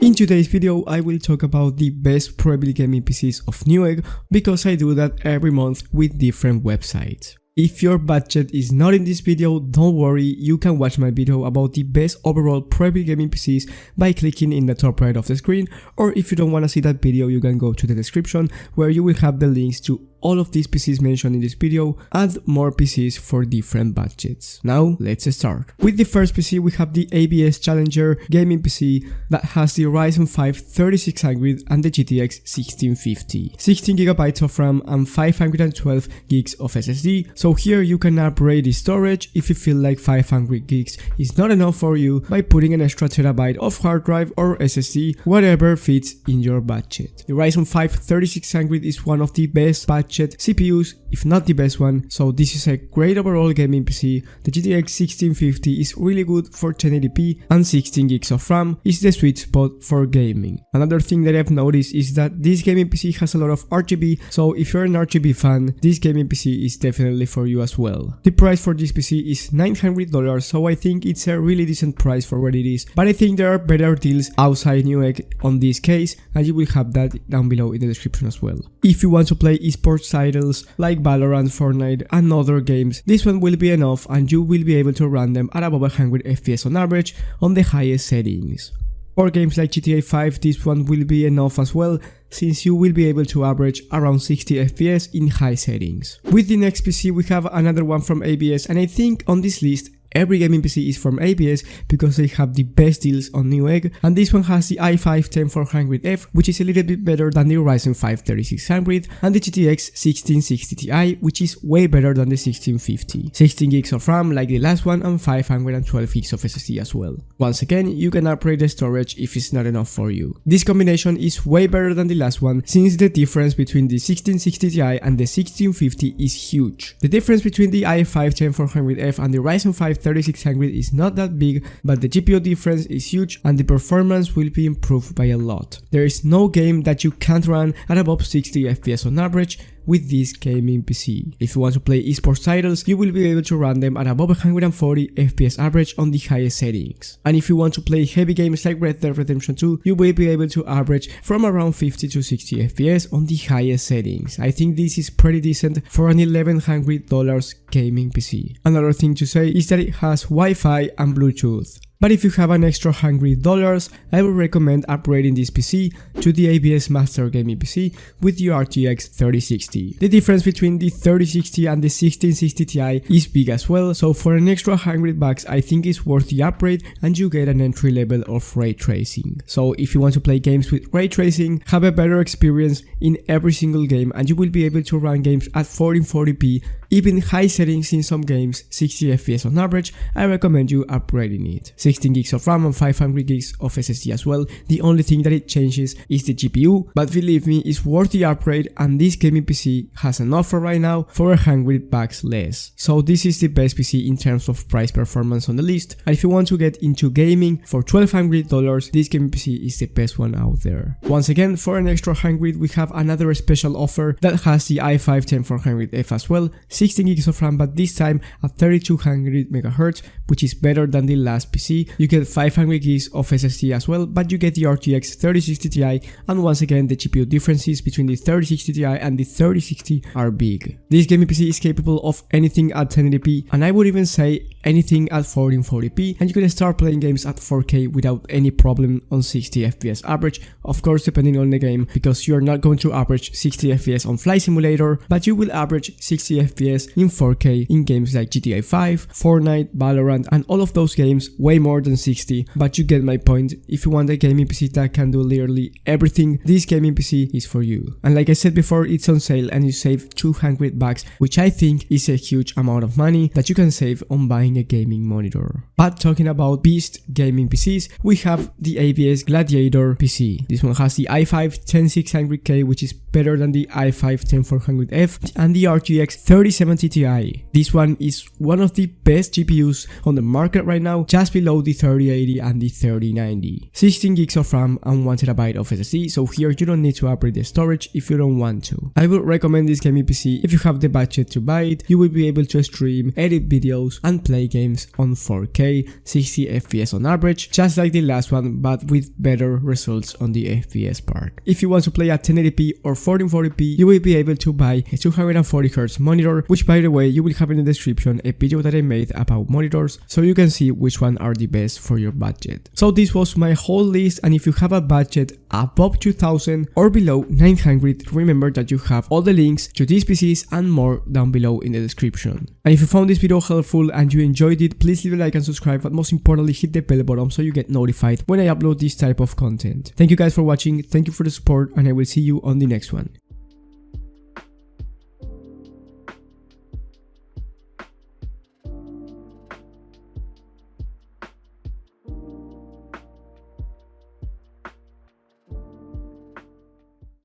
In today's video I will talk about the best Prebuilt gaming PCs of NewEgg because I do that every month with different websites. If your budget is not in this video, don't worry, you can watch my video about the best overall Prebuilt gaming PCs by clicking in the top right of the screen, or if you don't want to see that video you can go to the description where you will have the links to all of these PCs mentioned in this video and more PCs for different budgets. Now let's start. With the first PC we have the ABS Challenger gaming PC that has the Ryzen 5 3600 and the GTX 1650, 16GB of RAM and 512 gigs of SSD. So here you can upgrade the storage if you feel like 500 gigs is not enough for you by putting an extra terabyte of hard drive or SSD, whatever fits in your budget. The Ryzen 5 3600 is one of the best budget CPUs, if not the best one, so this is a great overall gaming PC. The GTX 1650 is really good for 1080p and 16 gigs of RAM is the sweet spot for gaming. Another thing that I've noticed is that this gaming PC has a lot of RGB, so if you're an RGB fan, this gaming PC is definitely for you as well. The price for this PC is $900, so I think it's a really decent price for what it is, but I think there are better deals outside NewEgg on this case, and you will have that down below in the description as well. If you want to play esports titles like Valorant, Fortnite and other games, this one will be enough and you will be able to run them at above 100 FPS on average on the highest settings. For games like GTA 5, this one will be enough as well, since you will be able to average around 60 FPS in high settings. With the next PC we have another one from ABS, and I think on this list every gaming PC is from ABS because they have the best deals on NewEgg, and this one has the i5-10400F, which is a little bit better than the Ryzen 5 3600, and the GTX 1660 Ti, which is way better than the 1650. 16 gigs of RAM like the last one and 512 gigs of SSD as well. Once again, you can upgrade the storage if it's not enough for you. This combination is way better than the last one, since the difference between the 1660 Ti and the 1650 is huge. The difference between the i5-10400F and the Ryzen 5 3600 is not that big, but the GPU difference is huge and the performance will be improved by a lot. There is no game that you can't run at above 60 FPS on average with this gaming PC. If you want to play esports titles, you will be able to run them at above 140 FPS average on the highest settings. And if you want to play heavy games like Red Dead Redemption 2, you will be able to average from around 50 to 60 FPS on the highest settings. I think this is pretty decent for an $1,100 gaming PC. Another thing to say is that it has Wi-Fi and Bluetooth. But if you have an extra $100, I would recommend upgrading this PC to the ABS Master Gaming PC with the RTX 3060. The difference between the 3060 and the 1660 Ti is big as well, so for an extra $100 I think it's worth the upgrade and you get an entry level of ray tracing. So if you want to play games with ray tracing, have a better experience in every single game, and you will be able to run games at 1440p, even high settings in some games, 60 FPS on average. I recommend you upgrading it. 16 gigs of RAM and 500 gigs of SSD as well. The only thing that it changes is the GPU, but believe me, it's worth the upgrade, and this gaming PC has an offer right now for $100 less. So this is the best PC in terms of price performance on the list, and if you want to get into gaming for $1,200, this gaming PC is the best one out there. Once again, for an extra $100 we have another special offer that has the i5-10400F as well, 16 gigs of RAM, but this time at 3200 MHz, which is better than the last PC. You get 500 gigs of SSD as well, but you get the RTX 3060 Ti, and once again the GPU differences between the 3060 Ti and the 3060 are big. This gaming PC is capable of anything at 1080p, and I would even say anything at 1440p, and you can start playing games at 4K without any problem on 60 FPS average, of course depending on the game, because you are not going to average 60 FPS on Flight Simulator, but you will average 60 FPS in 4K in games like GTA 5, Fortnite, Valorant, and all of those games, way more than 60, but you get my point. If you want a gaming PC that can do literally everything, this gaming PC is for you. And like I said before, it's on sale and you save $200, which I think is a huge amount of money that you can save on buying a gaming monitor. But talking about beast gaming PCs, we have the ABS Gladiator PC. This one has the i5-10600K, which is better than the i5-10400F, and the RTX 3070 Ti. This one is one of the best GPUs on the market right now, just below below the 3080 and the 3090. 16 gigs of RAM and 1TB of SSD, so here you don't need to upgrade the storage if you don't want to. I would recommend this gaming PC if you have the budget to buy it. You will be able to stream, edit videos and play games on 4K, 60 FPS on average, just like the last one but with better results on the FPS part. If you want to play at 1080p or 1440p, you will be able to buy a 240Hz monitor, which by the way you will have in the description a video that I made about monitors, so you can see which one are the best for your budget. So this was my whole list, and if you have a budget above 2000 or below 900, remember that you have all the links to these PCs and more down below in the description. And if you found this video helpful and you enjoyed it, please leave a like and subscribe, but most importantly hit the bell button so you get notified when I upload this type of content. Thank you guys for watching, thank you for the support, and I will see you on the next one.